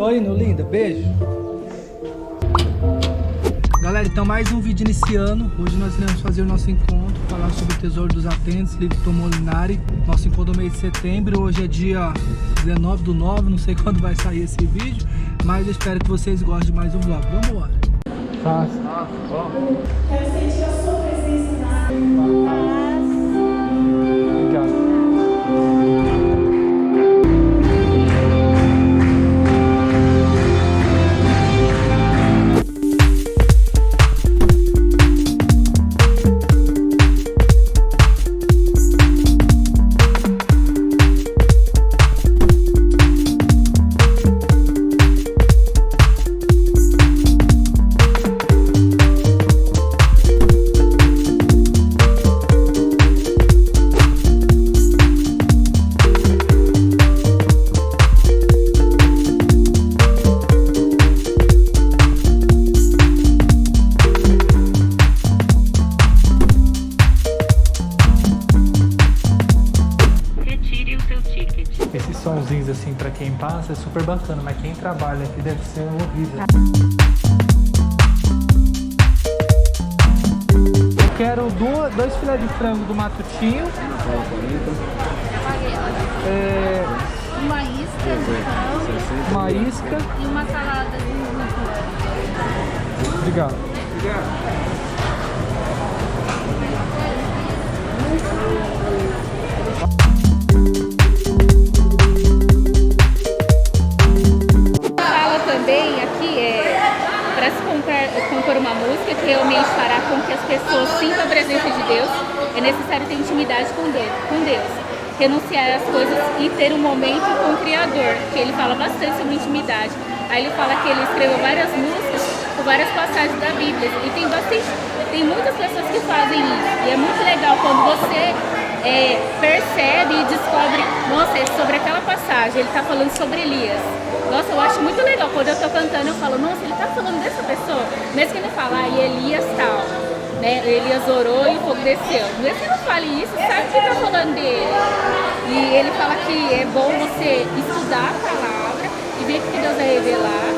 Tô indo, linda. Beijo. Galera, então mais um vídeo iniciando. Hoje nós iremos fazer o nosso encontro, falar sobre o Tesouro dos Atentes, livro Tom Molinari. Nosso encontro do mês de setembro. Hoje é dia 19/9, não sei quando vai sair esse vídeo, mas eu espero que vocês gostem de mais um vlog. Vamos embora. Quero sentir a sua presença na Esses sonzinhos assim pra quem passa é super bacana, mas quem trabalha aqui deve ser horrível. Eu quero dois filé de frango do Matutinho. Uma isca de frango. Uma isca. E uma salada de rúcula. Obrigado. Fala também aqui para se compor uma música que realmente fará com que as pessoas sintam a presença de Deus, é necessário ter intimidade com Deus, renunciar às coisas e ter um momento com o Criador, que ele fala bastante sobre intimidade. Aí ele fala que ele escreveu várias músicas com várias passagens da Bíblia e tem muitas pessoas que fazem isso, e é muito legal quando você percebe e descobre, nossa, é sobre aquela passagem, ele está falando sobre Elias. Nossa, eu acho muito legal, quando eu estou cantando eu falo, nossa, ele está falando dessa pessoa, mesmo que ele fala, e Elias tal, né, Elias orou e o fogo desceu, mesmo que não fale isso, sabe que está falando dele. E ele fala que é bom você estudar a palavra e ver o que Deus vai revelar,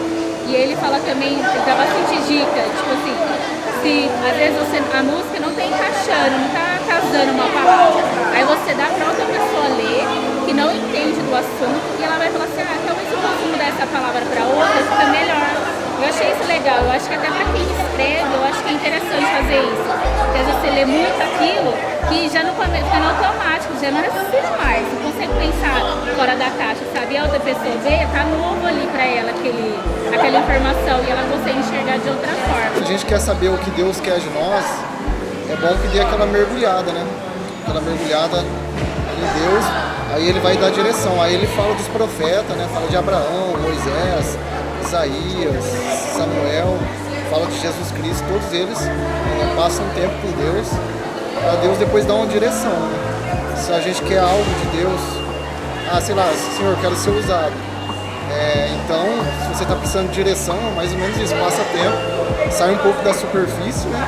e ele fala também, ele dá bastante dica, tipo assim, se às vezes a música não está encaixando, não está casando uma palavra, aí você dá para outra pessoa ler, que não entende do assunto, e ela vai falar assim, talvez eu possa mudar essa palavra para outra, fica melhor. Eu achei isso legal, eu acho que até para quem escreve, eu acho que é interessante fazer isso. Porque às vezes você lê muito aquilo, que já no começo fica no automático, já não raciocina mais, não consegue pensar fora da caixa, sabe? E a outra pessoa vê, tá novo ali para ela aquela informação, e ela consegue enxergar de outra forma. Se a gente quer saber o que Deus quer de nós, é bom que dê aquela mergulhada, né? Aquela mergulhada em Deus, aí ele vai dar direção. Aí ele fala dos profetas, né? Fala de Abraão, Moisés, Isaías, Samuel, fala de Jesus Cristo, todos eles passam tempo com Deus, para Deus depois dar uma direção, né? Se a gente quer algo de Deus, sei lá, Senhor, quero ser usado. Então, se você está precisando de direção, mais ou menos isso, passa tempo, sai um pouco da superfície, né?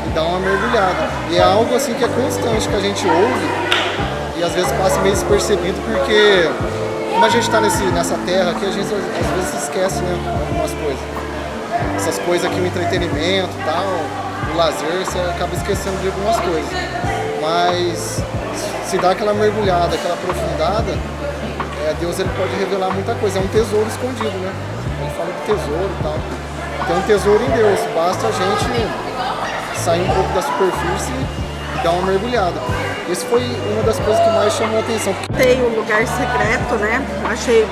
E dá uma mergulhada. E é algo assim que é constante, que a gente ouve e às vezes passa meio despercebido, porque como a gente está nessa terra aqui, a gente às vezes esquece, né, algumas coisas. Essas coisas aqui, o entretenimento e tal, o lazer, você acaba esquecendo de algumas coisas. Mas se dá aquela mergulhada, aquela aprofundada, Deus ele pode revelar muita coisa. É um tesouro escondido, né? Ele fala de tesouro e tal. Tem um tesouro em Deus, basta a gente sair um pouco da superfície e dar uma mergulhada. Isso foi uma das coisas que mais chamou a atenção. Tem o lugar secreto, né? Achei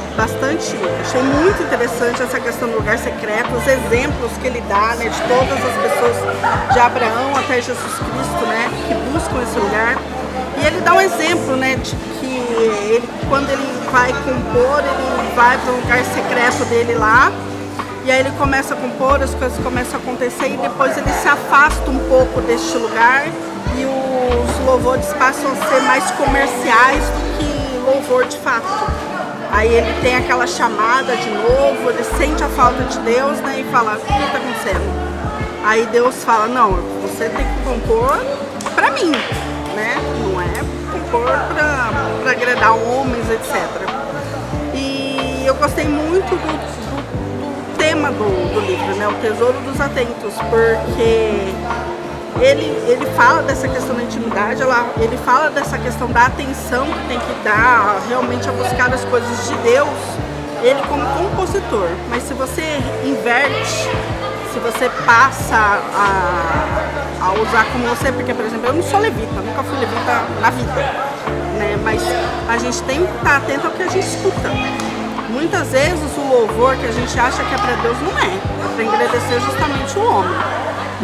muito interessante essa questão do lugar secreto, os exemplos que ele dá, né, de todas as pessoas, de Abraão até Jesus Cristo, né, que buscam esse lugar. E ele dá um exemplo, né, de que quando ele vai compor, ele vai para o lugar secreto dele lá, e aí ele começa a compor, as coisas começam a acontecer, e depois ele se afasta um pouco deste lugar, e os louvores passam a ser mais comerciais do que louvor de fato. Aí ele tem aquela chamada de novo, ele sente a falta de Deus, né, e fala, o que está acontecendo? Aí Deus fala, não, você tem que compor para mim, né? Não é compor para agradar homens, etc. E eu gostei muito do tema do livro, né? O Tesouro dos Atentos, porque ele fala dessa questão da intimidade, ele fala dessa questão da atenção que tem que dar realmente a buscar as coisas de Deus, ele como compositor. Mas se você inverte, se você passa a usar como você, porque, por exemplo, eu não sou levita, nunca fui levita na vida, né? Mas a gente tem que estar atento ao que a gente escuta. Muitas vezes o louvor que a gente acha que é para Deus não é para engrandecer justamente o homem.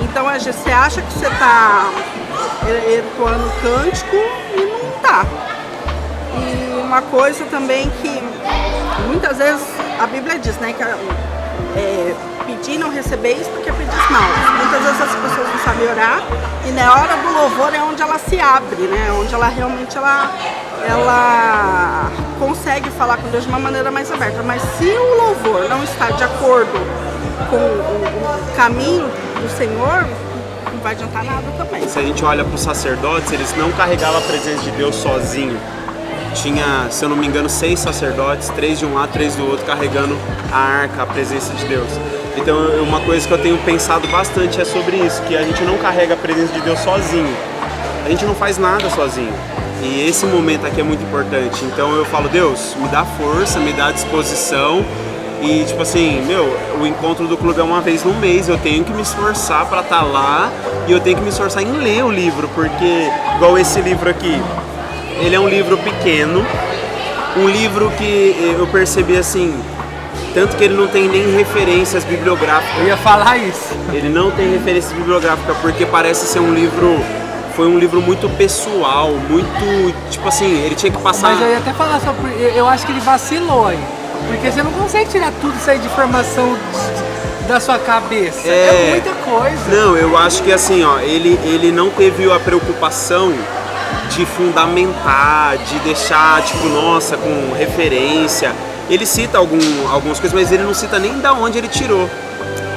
Então você acha que você está entoando cântico e não está. E uma coisa também que muitas vezes a Bíblia diz, né, que pedir não recebeis porque pedis mal. Muitas vezes as pessoas não sabem orar e na hora do louvor é onde ela se abre, né, onde ela realmente ela consegue falar com Deus de uma maneira mais aberta. Mas se o louvor não está de acordo com o caminho do Senhor, não vai adiantar nada também. Se a gente olha para os sacerdotes, eles não carregavam a presença de Deus sozinho. Tinha, se eu não me engano, 6 sacerdotes, 3 de um lado, 3 do outro, carregando a arca, a presença de Deus. Então, uma coisa que eu tenho pensado bastante é sobre isso, que a gente não carrega a presença de Deus sozinho. A gente não faz nada sozinho. E esse momento aqui é muito importante. Então eu falo, Deus, me dá força, me dá disposição. E tipo assim, o encontro do clube é uma vez no mês, eu tenho que me esforçar para estar lá e eu tenho que me esforçar em ler o livro, porque igual esse livro aqui, ele é um livro pequeno, um livro que eu percebi assim, tanto que ele não tem nem referências bibliográficas. Eu ia falar isso. Ele não tem referências bibliográficas porque parece ser um livro... Foi um livro muito pessoal, muito, tipo assim, ele tinha que passar... Mas eu ia até falar sobre... Eu acho que ele vacilou aí. Porque você não consegue tirar tudo isso aí de informação da sua cabeça. É muita coisa. Não, eu acho que assim, ó, ele não teve a preocupação de fundamentar, de deixar, tipo, nossa, com referência. Ele cita algumas coisas, mas ele não cita nem da onde ele tirou.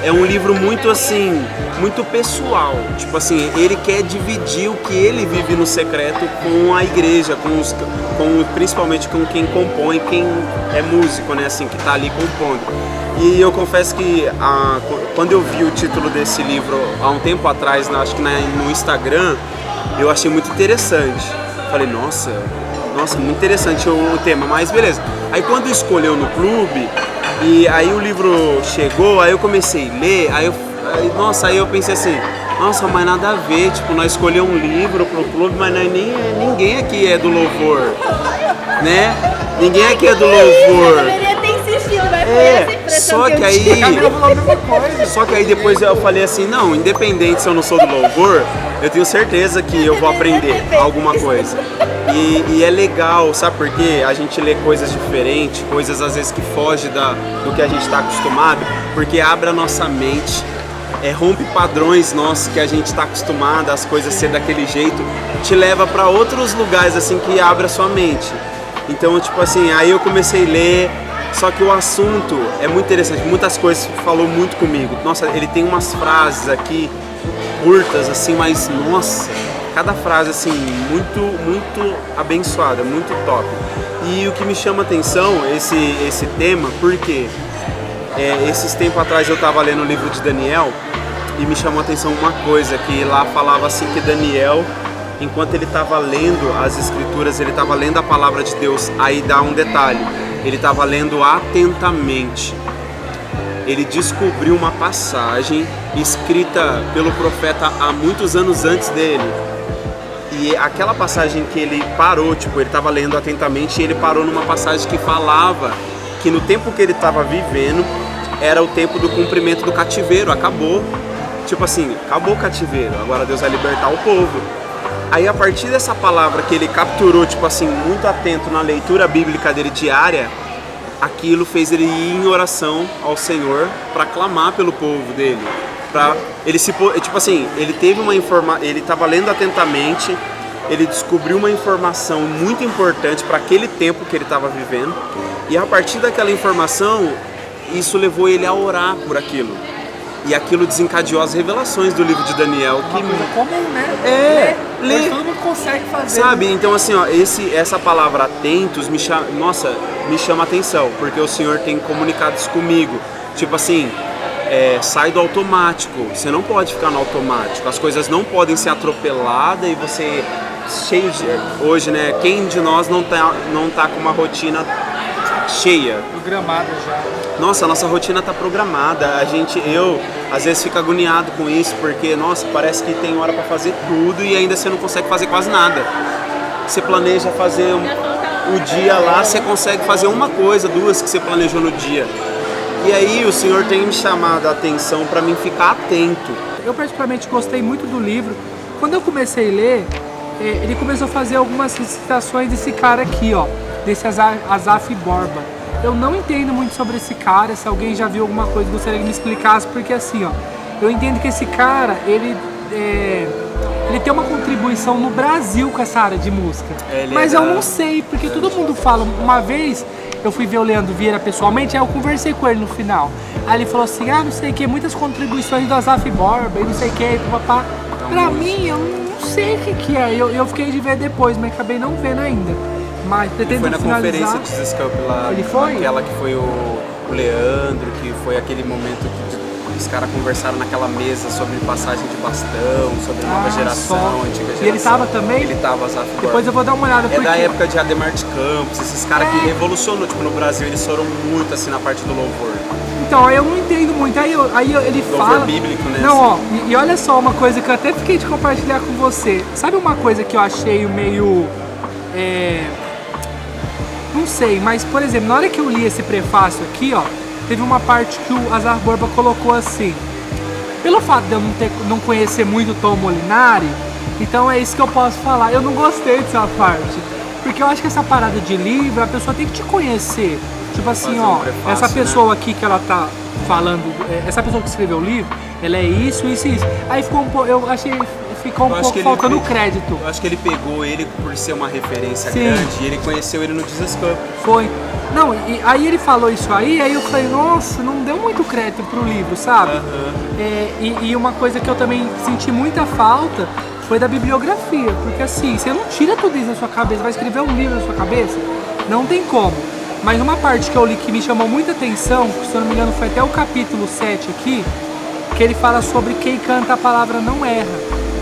É um livro muito assim, muito pessoal. Tipo assim, ele quer dividir o que ele vive no secreto com a igreja, principalmente com quem compõe, quem é músico, né, assim, que tá ali compondo. E eu confesso que quando eu vi o título desse livro há um tempo atrás, acho que no Instagram, eu achei muito interessante. Falei, nossa, muito interessante o tema, mas beleza. Aí quando escolheu no clube, e aí o livro chegou, aí eu comecei a ler, aí eu pensei assim, nossa, mas nada a ver, tipo, nós escolhemos um livro pro clube, mas ninguém aqui é do louvor, né? Ninguém aqui é do louvor. Eu deveria ter insistido, mas foi essa impressão que eu tive. Só que aí depois eu falei assim, não, independente se eu não sou do louvor, eu tenho certeza que eu vou aprender alguma coisa. E é legal, sabe por quê? A gente lê coisas diferentes, coisas às vezes que fogem do que a gente está acostumado, porque abre a nossa mente, rompe padrões nossos que a gente está acostumado, as coisas ser daquele jeito, te leva para outros lugares assim que abre a sua mente. Então, tipo assim, aí eu comecei a ler, só que o assunto é muito interessante, muitas coisas falou muito comigo. Nossa, ele tem umas frases aqui curtas assim, mas nossa, cada frase assim, muito abençoada, muito top. E o que me chama a atenção, esse tema, porque esses tempos atrás eu estava lendo o livro de Daniel e me chamou a atenção uma coisa, que lá falava assim que Daniel, enquanto ele estava lendo as escrituras, ele estava lendo a palavra de Deus, aí dá um detalhe, ele estava lendo atentamente. Ele descobriu uma passagem escrita pelo profeta há muitos anos antes dele. E aquela passagem que ele parou, tipo, ele estava lendo atentamente e ele parou numa passagem que falava que no tempo que ele estava vivendo era o tempo do cumprimento do cativeiro, acabou. Tipo assim, acabou o cativeiro, agora Deus vai libertar o povo. Aí a partir dessa palavra que ele capturou, tipo assim, muito atento na leitura bíblica dele diária, aquilo fez ele ir em oração ao Senhor para clamar pelo povo dele. Tipo assim, ele teve ele estava lendo atentamente, ele descobriu uma informação muito importante para aquele tempo que ele estava vivendo, e a partir daquela informação, isso levou ele a orar por aquilo. E aquilo desencadeou as revelações do livro de Daniel. Uma coisa comum, É, né? Mas ler. todo mundo consegue fazer. Sabe, né? então assim, ó, essa palavra atentos me chama a atenção, porque o Senhor tem comunicado isso comigo. Tipo assim, sai do automático, você não pode ficar no automático, as coisas não podem ser atropeladas e você cheio de... Hoje, né, quem de nós não tá com uma rotina cheia? Programada já. Nossa, a nossa rotina tá programada, eu às vezes fico agoniado com isso, porque, nossa, parece que tem hora pra fazer tudo e ainda você não consegue fazer quase nada. Você planeja fazer o dia lá, você consegue fazer uma coisa, duas que você planejou no dia. E aí o Senhor tem me chamado a atenção para mim ficar atento. Eu particularmente gostei muito do livro. Quando eu comecei a ler, ele começou a fazer algumas citações desse cara aqui, ó, desse Asaf Borba. Eu não entendo muito sobre esse cara, se alguém já viu alguma coisa, gostaria que me explicasse, porque assim, ó, eu entendo que esse cara, ele tem uma contribuição no Brasil com essa área de música. Mas eu não sei, porque todo mundo fala. Uma vez eu fui ver o Leandro Vieira pessoalmente, aí eu conversei com ele no final. Aí ele falou assim, não sei o que, muitas contribuições do Asaf Borba e não sei o que, papá. Pra mim, eu não sei o que é. Eu fiquei de ver depois, mas acabei não vendo ainda. Mas pretendo finalizar. Foi na finalizar. conferência de Descamp lá. Ele foi? Aquela que foi o Leandro, que foi aquele momento que os caras conversaram naquela mesa sobre passagem de bastão, sobre nova geração, antiga geração. E ele tava também? Ele tava, Asaf Borba. Depois eu vou dar uma olhada. É da época de Ademar de Campos, esses caras que revolucionou, tipo, no Brasil eles foram muito assim na parte do louvor. Então, eu não entendo muito. Aí ele Louvor fala... bíblico, né? Não, ó, e olha só uma coisa que eu até fiquei de compartilhar com você. Sabe uma coisa que eu achei meio... Não sei, mas, por exemplo, na hora que eu li esse prefácio aqui, ó, teve uma parte que o Asaf Borba colocou assim: pelo fato de eu não conhecer muito o Tom Molinari, então é isso que eu posso falar. Eu não gostei dessa parte, porque eu acho que essa parada de livro, a pessoa tem que te conhecer. Tipo assim, ó, essa pessoa aqui que ela tá falando, essa pessoa que escreveu o livro, ela é isso, isso e isso. Aí ficou um pouco, eu achei, ficou um pouco faltando crédito. Eu acho que ele pegou ele por ser uma referência grande e ele conheceu ele no Descamp. Foi. Não, e aí ele falou isso aí eu falei, nossa, não deu muito crédito pro livro, sabe? E uma coisa que eu também senti muita falta foi da bibliografia, porque assim, você não tira tudo isso da sua cabeça, vai escrever um livro na sua cabeça, não tem como. Mas uma parte que eu li que me chamou muita atenção, se eu não me engano foi até o capítulo 7 aqui, que ele fala sobre quem canta a palavra não erra.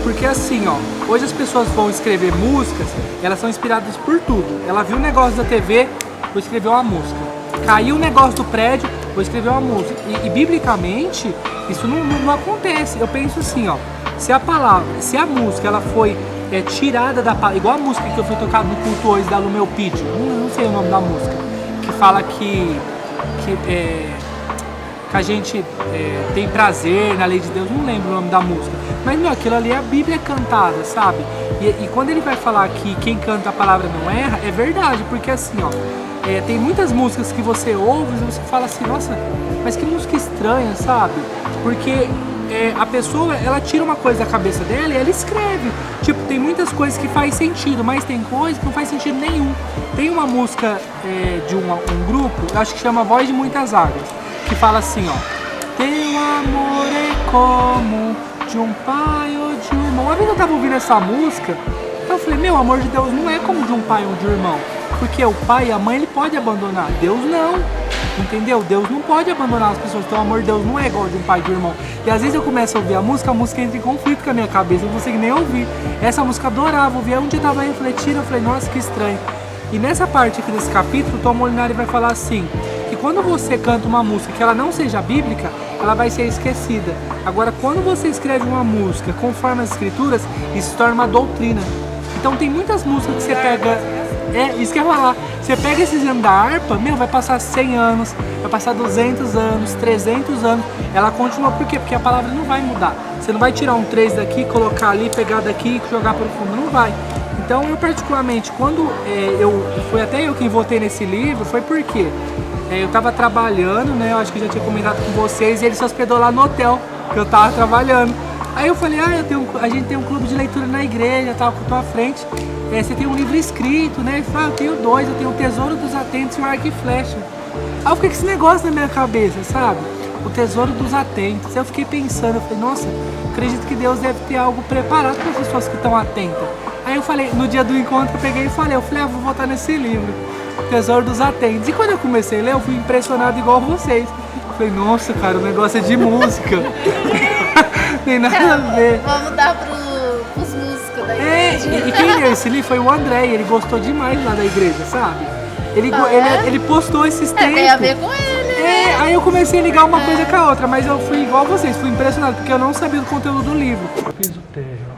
Porque assim, ó, hoje as pessoas vão escrever músicas, elas são inspiradas por tudo. Ela viu um negócio da TV, vou escrever uma música. Caiu um negócio do prédio, vou escrever uma música. E biblicamente, isso não acontece. Eu penso assim, ó, se a música ela foi tirada da palavra, igual a música que eu fui tocar no culto hoje da Lumeu Pídio, não sei o nome da música, que fala que a gente tem prazer na lei de Deus, não lembro o nome da música, mas meu, aquilo ali é a Bíblia cantada, sabe? E quando ele vai falar que quem canta a palavra não erra, é verdade, porque assim, ó, tem muitas músicas que você ouve e você fala assim, nossa, mas que música estranha, sabe? Porque a pessoa, ela tira uma coisa da cabeça dela e ela escreve. Tipo, tem muitas coisas que faz sentido, mas tem coisas que não faz sentido nenhum. Tem uma música de um grupo, eu acho que chama Voz de Muitas Águas, que fala assim, ó: teu amor é como de um pai ou de um irmão. Uma vez eu tava ouvindo essa música, então eu falei, meu, o amor de Deus não é como de um pai ou de um irmão. Porque o pai e a mãe, ele pode abandonar, Deus não. Entendeu? Deus não pode abandonar as pessoas, então o amor de Deus não é igual de um pai e de um irmão. E às vezes eu começo a ouvir a música entra em conflito com a minha cabeça, eu não consigo nem ouvir. Essa música eu adorava ouvir, aí um dia eu tava refletindo, eu falei, nossa, que estranho. E nessa parte aqui desse capítulo, o Tom Molinari vai falar assim, que quando você canta uma música que ela não seja bíblica, ela vai ser esquecida. Agora, quando você escreve uma música conforme as escrituras, isso se torna uma doutrina. Então tem muitas músicas que você pega... isso que eu ia falar. Você pega esses anos da harpa, meu, vai passar 100 anos, vai passar 200 anos, 300 anos. Ela continua, por quê? Porque a palavra não vai mudar. Você não vai tirar um 3 daqui, colocar ali, pegar daqui e jogar para o fundo, não vai. Então eu particularmente, quando foi até eu quem votei nesse livro, foi porque eu tava trabalhando, né, eu acho que eu já tinha comentado com vocês, e ele se hospedou lá no hotel que eu tava trabalhando. Aí eu falei, a gente tem um clube de leitura na igreja, tava com a tua frente, você tem um livro escrito, né? Ele falou, eu tenho 2, eu tenho o Tesouro dos Atentos e o Arco e Flecha. Aí eu fiquei com esse negócio na minha cabeça, sabe? O Tesouro dos Atentos. Eu fiquei pensando, eu falei, nossa, acredito que Deus deve ter algo preparado para as pessoas que estão atentas. Aí eu falei, no dia do encontro eu peguei e falei, vou voltar nesse livro, O Tesouro dos Atentos. E quando eu comecei a ler, eu fui impressionado igual vocês. Eu falei, nossa, cara, o negócio é de música. Tem nada a ver. Vamos dar pros músicos da igreja. E quem leu esse livro foi o André, e ele gostou demais lá da igreja, sabe? Ele postou esses tempos. Tem a ver com ele, né? Aí eu comecei a ligar uma coisa com a outra, mas eu fui igual vocês, fui impressionado, porque eu não sabia do conteúdo do livro. Piso terra.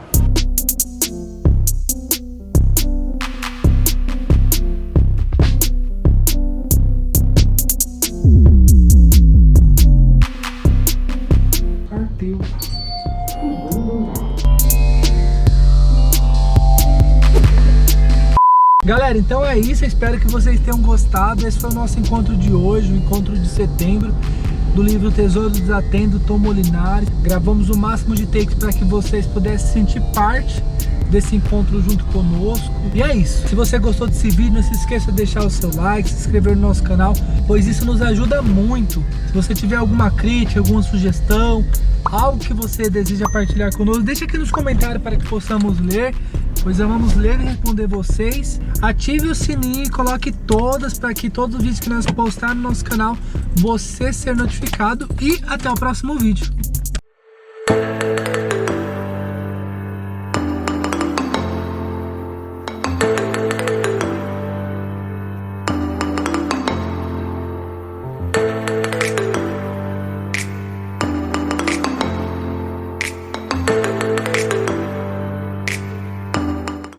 Partiu. Galera, então é isso, eu espero que vocês tenham gostado. Esse foi o nosso encontro de hoje, o encontro de setembro do livro Tesouro dos Atentos, do Tom Molinari. Gravamos o máximo de takes para que vocês pudessem sentir parte desse encontro junto conosco. E é isso, se você gostou desse vídeo, não se esqueça de deixar o seu like, se inscrever no nosso canal, pois isso nos ajuda muito. Se você tiver alguma crítica, alguma sugestão, algo que você deseja partilhar conosco, deixa aqui nos comentários para que possamos ler, pois vamos ler e responder vocês. Ative o sininho e coloque todas para que todos os vídeos que nós postarmos no nosso canal você ser notificado. E até o próximo vídeo.